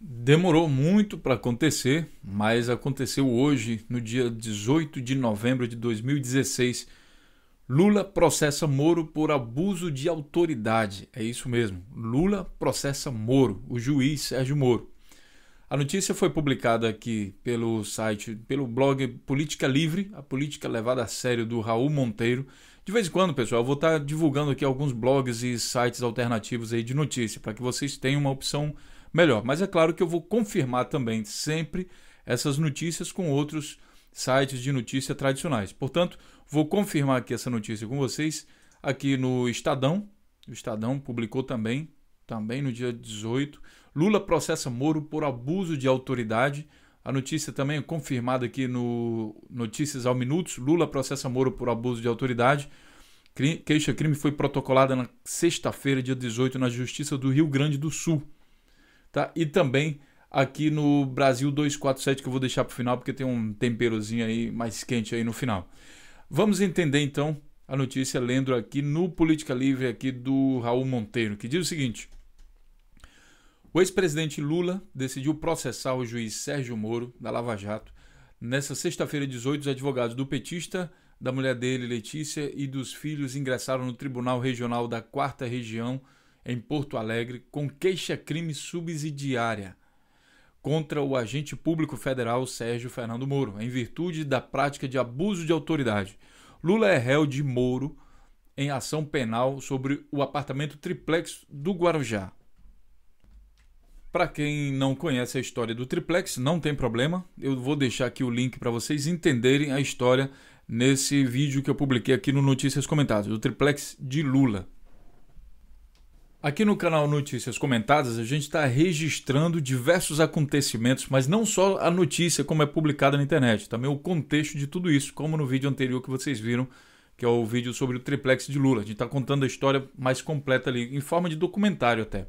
Demorou muito para acontecer, mas aconteceu hoje, no dia 18 de novembro de 2016. Lula processa Moro por abuso de autoridade. É isso mesmo. Lula processa Moro, o juiz Sérgio Moro. A notícia foi publicada aqui pelo blog Política Livre, a política levada a sério do Raul Monteiro. De vez em quando, pessoal, eu vou estar divulgando aqui alguns blogs e sites alternativos aí de notícia, para que vocês tenham uma opção melhor. Mas é claro que eu vou confirmar também sempre essas notícias com outros sites de notícia tradicionais. Portanto, vou confirmar aqui essa notícia com vocês aqui no Estadão. O Estadão publicou também no dia 18. Lula processa Moro por abuso de autoridade. A notícia também é confirmada aqui no Notícias ao Minutos. Lula processa Moro por abuso de autoridade. Queixa-crime foi protocolada na sexta-feira, dia 18, na Justiça do Rio Grande do Sul. Tá? E também aqui no Brasil 247, que eu vou deixar para o final, porque tem um temperozinho aí mais quente aí no final. Vamos entender então a notícia lendo aqui no Política Livre aqui do Raul Monteiro, que diz o seguinte: o ex-presidente Lula decidiu processar o juiz Sérgio Moro, da Lava Jato. Nessa sexta-feira, 18, os advogados do petista, da mulher dele, Letícia, e dos filhos ingressaram no Tribunal Regional da 4ª Região, em Porto Alegre, com queixa-crime subsidiária contra o agente público federal Sérgio Fernando Moro, em virtude da prática de abuso de autoridade. Lula é réu de Moro em ação penal sobre o apartamento triplex do Guarujá. Para quem não conhece a história do triplex, não tem problema. Eu vou deixar aqui o link para vocês entenderem a história nesse vídeo que eu publiquei aqui no Notícias Comentadas, do triplex de Lula. Aqui no canal Notícias Comentadas, a gente está registrando diversos acontecimentos, mas não só a notícia como é publicada na internet, também o contexto de tudo isso, como no vídeo anterior que vocês viram, que é o vídeo sobre o triplex de Lula. A gente está contando a história mais completa ali, em forma de documentário até.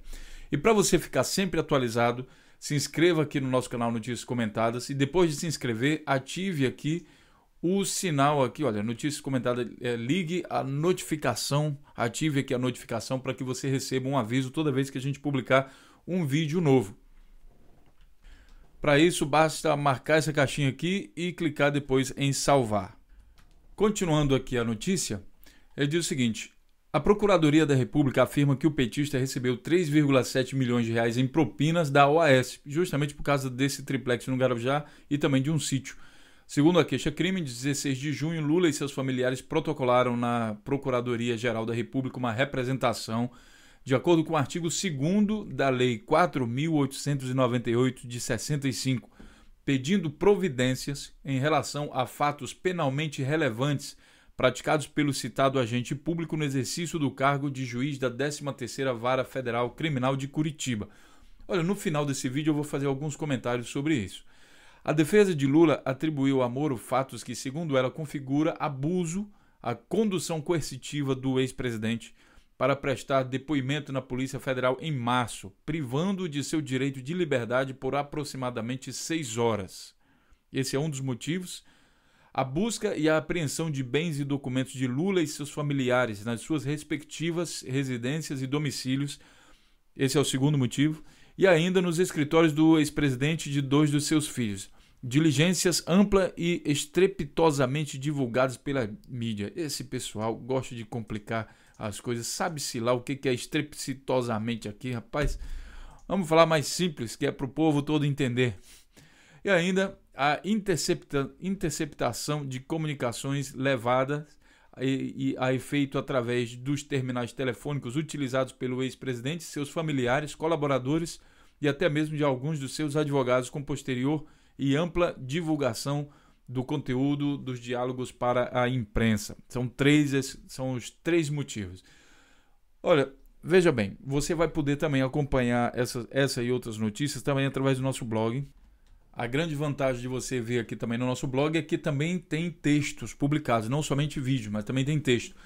E para você ficar sempre atualizado, se inscreva aqui no nosso canal Notícias Comentadas e depois de se inscrever, ative aqui o sinal aqui, olha, Notícias Comentadas, ligue a notificação, ative aqui a notificação para que você receba um aviso toda vez que a gente publicar um vídeo novo. Para isso, basta marcar essa caixinha aqui e clicar depois em salvar. Continuando aqui a notícia, ele diz o seguinte: a Procuradoria da República afirma que o petista recebeu 3,7 milhões de reais em propinas da OAS, justamente por causa desse triplex no Guarujá e também de um sítio. Segundo a queixa-crime, de 16 de junho, Lula e seus familiares protocolaram na Procuradoria-Geral da República uma representação, de acordo com o artigo 2º da Lei 4.898 de 65, pedindo providências em relação a fatos penalmente relevantes praticados pelo citado agente público no exercício do cargo de juiz da 13ª Vara Federal Criminal de Curitiba. Olha, no final desse vídeo eu vou fazer alguns comentários sobre isso. A defesa de Lula atribuiu a Moro fatos que, segundo ela, configura abuso à condução coercitiva do ex-presidente para prestar depoimento na Polícia Federal em março, privando-o de seu direito de liberdade por aproximadamente 6 horas. Esse é um dos motivos. A busca e a apreensão de bens e documentos de Lula e seus familiares nas suas respectivas residências e domicílios. Esse é o segundo motivo. E ainda nos escritórios do ex-presidente e de 2 dos seus filhos. Diligências ampla e estrepitosamente divulgadas pela mídia. Esse pessoal gosta de complicar as coisas. Sabe-se lá o que é estrepitosamente aqui, rapaz? Vamos falar mais simples, que é para o povo todo entender. E ainda a interceptação de comunicações levadas a efeito através dos terminais telefônicos utilizados pelo ex-presidente, seus familiares, colaboradores e até mesmo de alguns dos seus advogados, com posterior e ampla divulgação do conteúdo dos diálogos para a imprensa. São os 3 motivos. Olha, veja bem, você vai poder também acompanhar essa e outras notícias também através do nosso blog. A grande vantagem de você ver aqui também no nosso blog é que também tem textos publicados, não somente vídeo, mas também tem texto.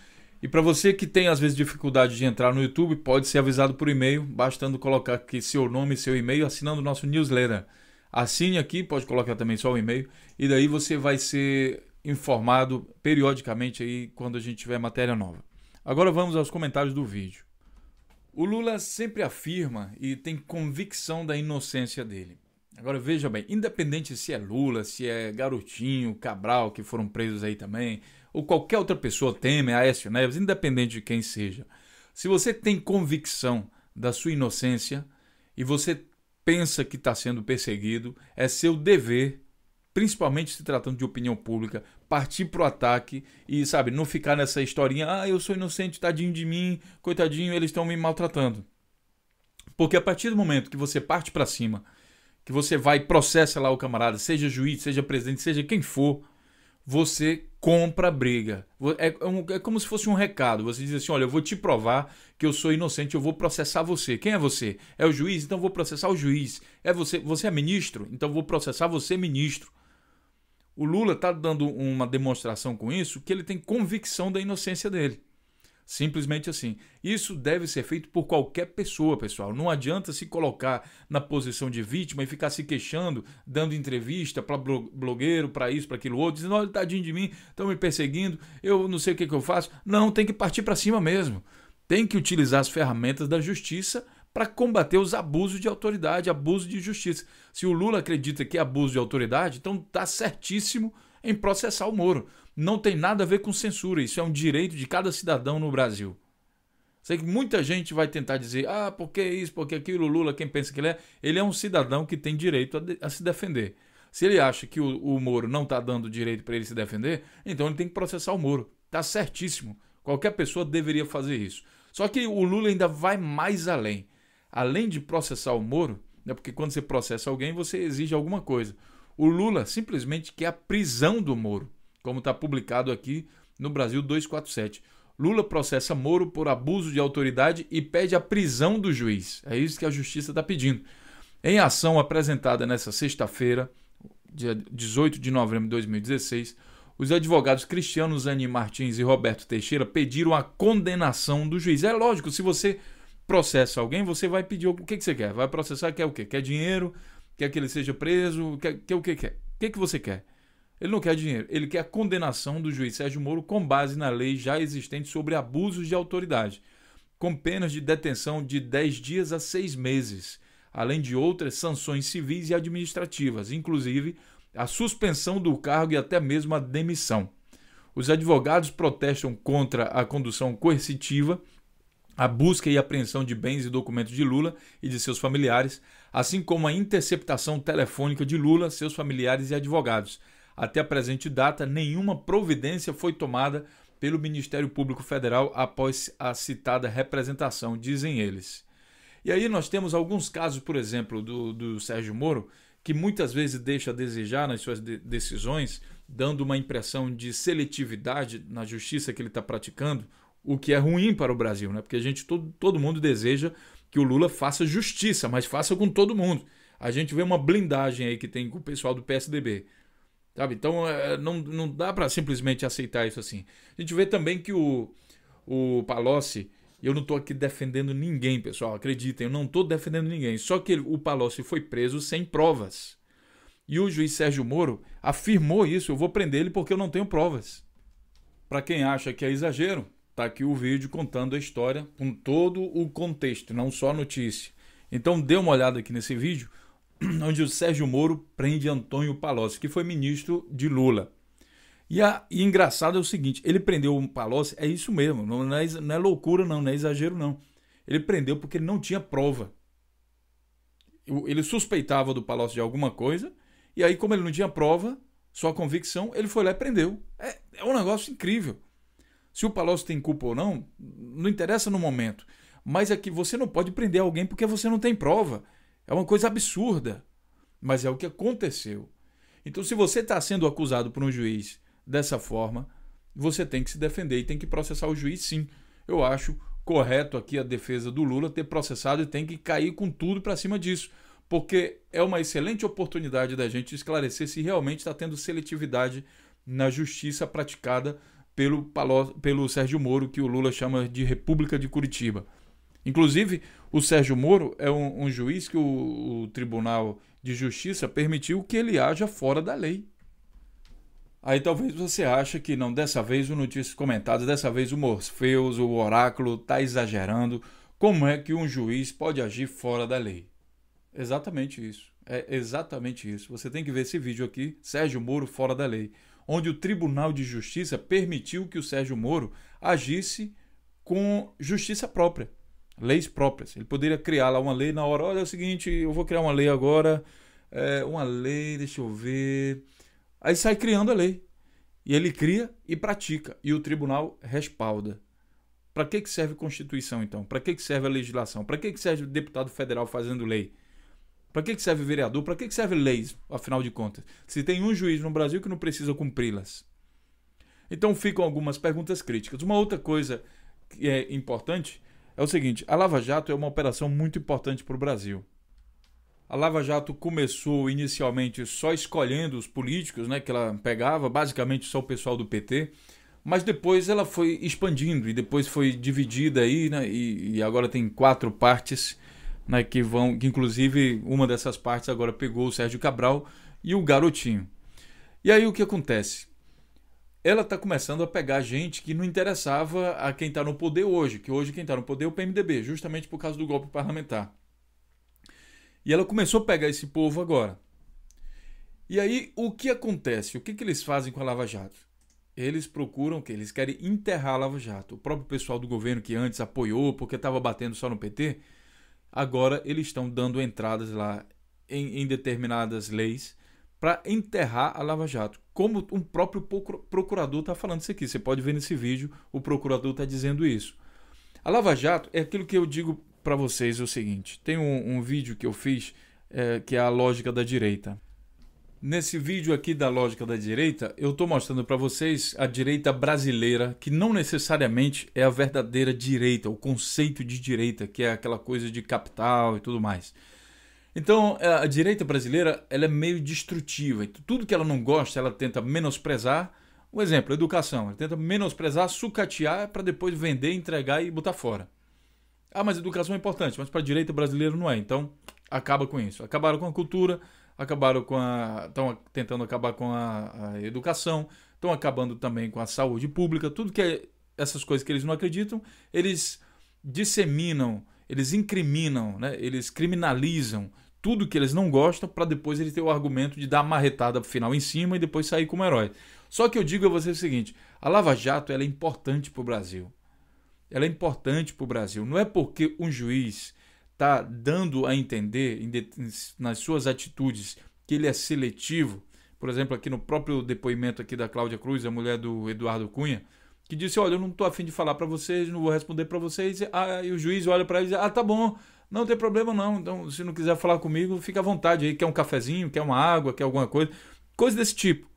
E para você que tem às vezes dificuldade de entrar no YouTube, pode ser avisado por e-mail, bastando colocar aqui seu nome e seu e-mail, assinando o nosso newsletter. Assine aqui, pode colocar também só o e-mail, e daí você vai ser informado periodicamente aí quando a gente tiver matéria nova. Agora vamos aos comentários do vídeo. O Lula sempre afirma e tem convicção da inocência dele. Agora veja bem, independente se é Lula, se é Garotinho, Cabral, que foram presos aí também, ou qualquer outra pessoa, Temer, Aécio Neves, independente de quem seja, se você tem convicção da sua inocência e você pensa que está sendo perseguido, é seu dever, principalmente se tratando de opinião pública, partir pro ataque e, sabe, não ficar nessa historinha, eu sou inocente, tadinho de mim, coitadinho, eles estão me maltratando. Porque a partir do momento que você parte para cima, que você vai e processa lá o camarada, seja juiz, seja presidente, seja quem for, você compra a briga. É como se fosse um recado. Você diz assim, olha, eu vou te provar que eu sou inocente, eu vou processar você. Quem é você? É o juiz? Então eu vou processar o juiz. É você? Você é ministro? Então eu vou processar você, ministro. O Lula está dando uma demonstração com isso que ele tem convicção da inocência dele. Simplesmente assim. Isso deve ser feito por qualquer pessoa, pessoal. Não adianta se colocar na posição de vítima e ficar se queixando, dando entrevista para blogueiro, para isso, para aquilo outro, dizendo, olha, tadinho de mim, estão me perseguindo, eu não sei o que eu faço. Não, tem que partir para cima mesmo. Tem que utilizar as ferramentas da justiça para combater os abusos de autoridade, abuso de justiça. Se o Lula acredita que é abuso de autoridade, então está certíssimo em processar o Moro. Não tem nada a ver com censura, isso é um direito de cada cidadão no Brasil. Sei que muita gente vai tentar dizer, porque isso, porque aquilo, Lula, quem pensa que ele é um cidadão que tem direito a se defender. Se ele acha que o Moro não está dando direito para ele se defender, então ele tem que processar o Moro. Está certíssimo. Qualquer pessoa deveria fazer isso. Só que o Lula ainda vai mais além. Além de processar o Moro, né, porque quando você processa alguém, você exige alguma coisa. O Lula simplesmente quer a prisão do Moro, como está publicado aqui no Brasil 247. Lula processa Moro por abuso de autoridade e pede a prisão do juiz. É isso que a justiça está pedindo. Em ação apresentada nesta sexta-feira, dia 18 de novembro de 2016, os advogados Cristiano Zanin Martins e Roberto Teixeira pediram a condenação do juiz. É lógico, se você processa alguém, você vai pedir o que você quer. Vai processar, quer o quê? Quer dinheiro? Quer que ele seja preso? Quer o que quer? O que você quer? Ele não quer dinheiro, ele quer a condenação do juiz Sérgio Moro com base na lei já existente sobre abusos de autoridade, com penas de detenção de 10 dias a 6 meses, além de outras sanções civis e administrativas, inclusive a suspensão do cargo e até mesmo a demissão. Os advogados protestam contra a condução coercitiva, a busca e apreensão de bens e documentos de Lula e de seus familiares, assim como a interceptação telefônica de Lula, seus familiares e advogados. Até a presente data, nenhuma providência foi tomada pelo Ministério Público Federal após a citada representação, dizem eles. E aí nós temos alguns casos, por exemplo, do Sérgio Moro, que muitas vezes deixa a desejar nas suas decisões, dando uma impressão de seletividade na justiça que ele está praticando, o que é ruim para o Brasil, né? Porque todo mundo deseja que o Lula faça justiça, mas faça com todo mundo. A gente vê uma blindagem aí que tem com o pessoal do PSDB. Sabe? Então não dá para simplesmente aceitar isso assim. A gente vê também que o Palocci, eu não estou aqui defendendo ninguém, pessoal, acreditem, eu não estou defendendo ninguém, só que o Palocci foi preso sem provas. E o juiz Sérgio Moro afirmou isso, eu vou prender ele porque eu não tenho provas. Para quem acha que é exagero, tá aqui o vídeo contando a história com todo o contexto, não só a notícia. Então dê uma olhada aqui nesse vídeo, onde o Sérgio Moro prende Antônio Palocci, que foi ministro de Lula. E engraçado é o seguinte, ele prendeu o Palocci, é isso mesmo, não é loucura não é exagero não. Ele prendeu porque ele não tinha prova. Ele suspeitava do Palocci de alguma coisa, e aí como ele não tinha prova, só convicção, ele foi lá e prendeu. É um negócio incrível. Se o Palocci tem culpa ou não, não interessa no momento. Mas é que você não pode prender alguém porque você não tem prova. É uma coisa absurda, mas é o que aconteceu. Então, se você está sendo acusado por um juiz dessa forma, você tem que se defender e tem que processar o juiz, sim. Eu acho correto aqui a defesa do Lula ter processado e tem que cair com tudo para cima disso, porque é uma excelente oportunidade da gente esclarecer se realmente está tendo seletividade na justiça praticada pelo Sérgio Moro, que o Lula chama de República de Curitiba. Inclusive, o Sérgio Moro é um juiz que o Tribunal de Justiça permitiu que ele haja fora da lei. Aí talvez você ache que não, dessa vez o Notícias Comentadas, dessa vez o Morpheus, o Oráculo está exagerando como é que um juiz pode agir fora da lei. Exatamente isso. É exatamente isso. Você tem que ver esse vídeo aqui, Sérgio Moro fora da lei, onde o Tribunal de Justiça permitiu que o Sérgio Moro agisse com justiça própria, leis próprias. Ele poderia criar lá uma lei na hora, olha, é o seguinte, eu vou criar uma lei agora, uma lei, deixa eu ver. Aí sai criando a lei. E ele cria e pratica. E o tribunal respalda. Para que serve a Constituição, então? Para que serve a legislação? Para que serve o deputado federal fazendo lei? Para que serve o vereador? Para que serve leis, afinal de contas? Se tem um juiz no Brasil que não precisa cumpri-las. Então ficam algumas perguntas críticas. Uma outra coisa que é importante é o seguinte: a Lava Jato é uma operação muito importante para o Brasil. A Lava Jato começou inicialmente só escolhendo os políticos, né, que ela pegava, basicamente só o pessoal do PT, mas depois ela foi expandindo e depois foi dividida aí, né, e agora tem 4 partes, né, que inclusive uma dessas partes agora pegou o Sérgio Cabral e o Garotinho. E aí o que acontece? Ela está começando a pegar gente que não interessava a quem está no poder hoje, que hoje quem está no poder é o PMDB, justamente por causa do golpe parlamentar. E ela começou a pegar esse povo agora. E aí, o que acontece? O que eles fazem com a Lava Jato? Eles procuram que eles querem enterrar a Lava Jato. O próprio pessoal do governo que antes apoiou porque estava batendo só no PT, agora eles estão dando entradas lá em determinadas leis para enterrar a Lava Jato. Como um próprio procurador está falando isso aqui. Você pode ver nesse vídeo, o procurador está dizendo isso. A Lava Jato é aquilo que eu digo para vocês o seguinte: tem um vídeo que eu fiz que é a lógica da direita. Nesse vídeo aqui da lógica da direita, eu estou mostrando para vocês a direita brasileira, que não necessariamente é a verdadeira direita, o conceito de direita, que é aquela coisa de capital e tudo mais. Então, a direita brasileira ela é meio destrutiva. Tudo que ela não gosta, ela tenta menosprezar. Um exemplo, educação. Ela tenta menosprezar, sucatear para depois vender, entregar e botar fora. Ah, mas educação é importante, mas para a direita brasileira não é. Então, acaba com isso. Acabaram com a cultura, estão tentando acabar com a educação, estão acabando também com a saúde pública. Tudo que é essas coisas que eles não acreditam, eles disseminam, eles incriminam, né? Eles criminalizam tudo que eles não gostam para depois eles terem o argumento de dar a marretada final em cima e depois sair como herói. Só que eu digo a você o seguinte: a Lava Jato ela é importante para o Brasil. Ela é importante para o Brasil. Não é porque um juiz está dando a entender nas suas atitudes que ele é seletivo. Por exemplo, aqui no próprio depoimento aqui da Cláudia Cruz, a mulher do Eduardo Cunha, que disse: olha, eu não estou a fim de falar para vocês, não vou responder para vocês. E o juiz olha para ele e diz: tá bom, não tem problema não. Então, se não quiser falar comigo, fica à vontade aí. Quer um cafezinho, quer uma água, quer alguma coisa. Coisa desse tipo.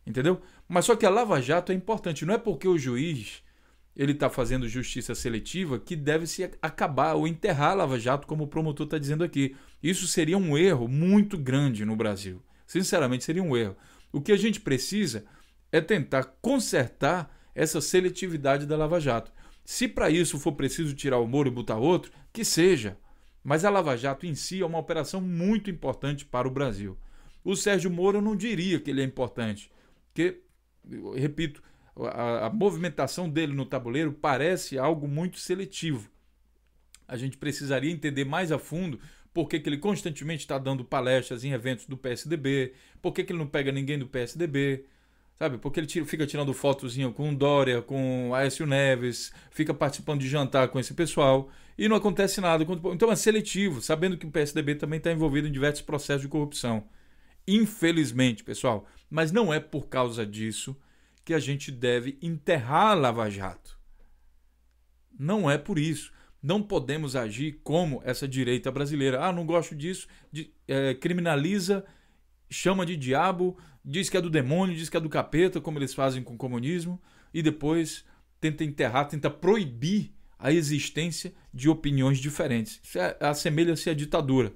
Entendeu? Mas só que a Lava Jato é importante. Não é porque o juiz ele está fazendo justiça seletiva que deve-se acabar ou enterrar a Lava Jato, como o promotor está dizendo aqui. Isso seria um erro muito grande no Brasil. Sinceramente, seria um erro. O que a gente precisa é tentar consertar essa seletividade da Lava Jato. Se para isso for preciso tirar o Moro e botar outro, que seja. Mas a Lava Jato em si é uma operação muito importante para o Brasil. O Sérgio Moro eu não diria que ele é importante, porque, eu repito, a movimentação dele no tabuleiro parece algo muito seletivo. A gente precisaria entender mais a fundo por que ele constantemente está dando palestras em eventos do PSDB, por que ele não pega ninguém do PSDB, sabe? Porque ele fica tirando fotozinho com o Dória, com o Aécio Neves, fica participando de jantar com esse pessoal e não acontece nada. Então é seletivo, sabendo que o PSDB também está envolvido em diversos processos de corrupção. Infelizmente, pessoal, mas não é por causa disso que a gente deve enterrar a Lava Jato. Não é por isso. Não podemos agir como essa direita brasileira. Ah, não gosto disso, criminaliza, chama de diabo, diz que é do demônio, diz que é do capeta, como eles fazem com o comunismo, e depois tenta enterrar, tenta proibir a existência de opiniões diferentes. Isso assemelha-se à ditadura.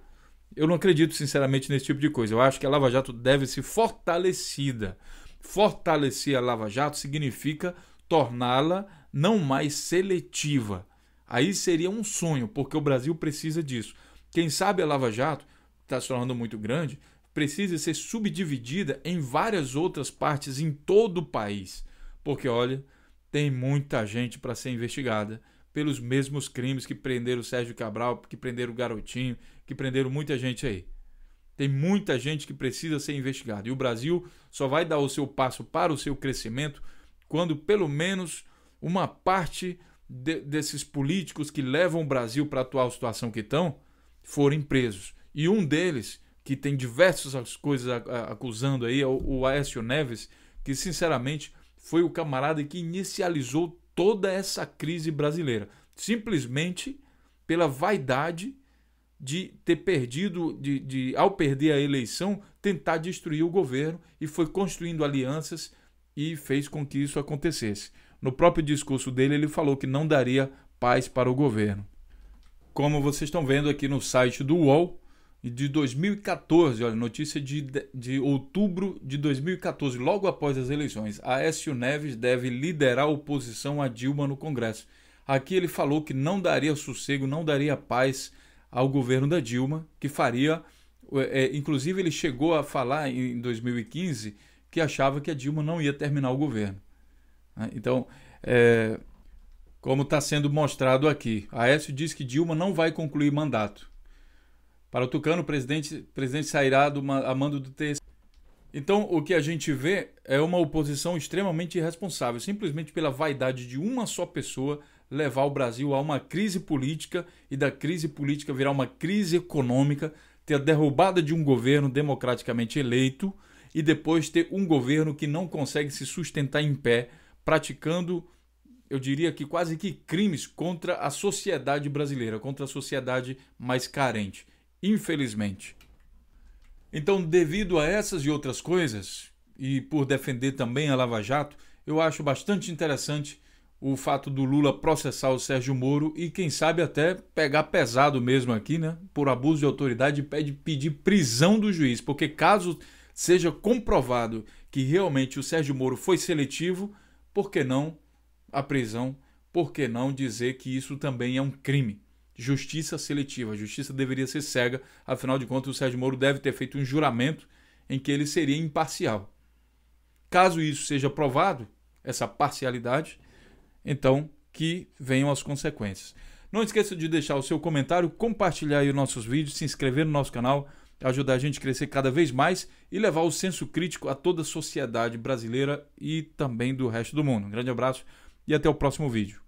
Eu não acredito, sinceramente, nesse tipo de coisa. Eu acho que a Lava Jato deve ser fortalecida. Fortalecer a Lava Jato significa torná-la não mais seletiva. Aí seria um sonho, porque o Brasil precisa disso. Quem sabe a Lava Jato, que está se tornando muito grande, precisa ser subdividida em várias outras partes em todo o país. Porque, olha, tem muita gente para ser investigada, pelos mesmos crimes que prenderam o Sérgio Cabral, que prenderam o Garotinho, que prenderam muita gente aí. Tem muita gente que precisa ser investigada. E o Brasil só vai dar o seu passo para o seu crescimento quando pelo menos uma parte desses políticos que levam o Brasil para a atual situação que estão forem presos. E um deles, que tem diversas coisas acusando aí, é o Aécio Neves, que sinceramente foi o camarada que inicializou toda essa crise brasileira. Simplesmente pela vaidade de ter perdido, ao perder a eleição, tentar destruir o governo, e foi construindo alianças e fez com que isso acontecesse. No próprio discurso dele, ele falou que não daria paz para o governo. Como vocês estão vendo aqui no site do UOL, de 2014, olha, notícia de outubro de 2014, logo após as eleições, Aécio Neves deve liderar a oposição a Dilma no Congresso. Aqui ele falou que não daria sossego, não daria paz ao governo da Dilma, que faria... inclusive ele chegou a falar em 2015 que achava que a Dilma não ia terminar o governo. Então, como está sendo mostrado aqui, Aécio diz que Dilma não vai concluir mandato. Para o Tucano, o presidente sairá a mando do TSE. Então, o que a gente vê é uma oposição extremamente irresponsável, simplesmente pela vaidade de uma só pessoa levar o Brasil a uma crise política, e da crise política virar uma crise econômica, ter a derrubada de um governo democraticamente eleito e depois ter um governo que não consegue se sustentar em pé, praticando, eu diria que quase que crimes contra a sociedade brasileira, contra a sociedade mais carente, infelizmente. Então, devido a essas e outras coisas, e por defender também a Lava Jato, eu acho bastante interessante o fato do Lula processar o Sérgio Moro e, quem sabe, até pegar pesado mesmo aqui, né, por abuso de autoridade, e pedir prisão do juiz, porque caso seja comprovado que realmente o Sérgio Moro foi seletivo, por que não a prisão? Por que não dizer que isso também é um crime? Justiça seletiva. A justiça deveria ser cega, afinal de contas o Sérgio Moro deve ter feito um juramento em que ele seria imparcial. Caso isso seja provado, essa parcialidade, então que venham as consequências. Não esqueça de deixar o seu comentário, compartilhar aí os nossos vídeos, se inscrever no nosso canal, ajudar a gente a crescer cada vez mais e levar o senso crítico a toda a sociedade brasileira e também do resto do mundo. Um grande abraço e até o próximo vídeo.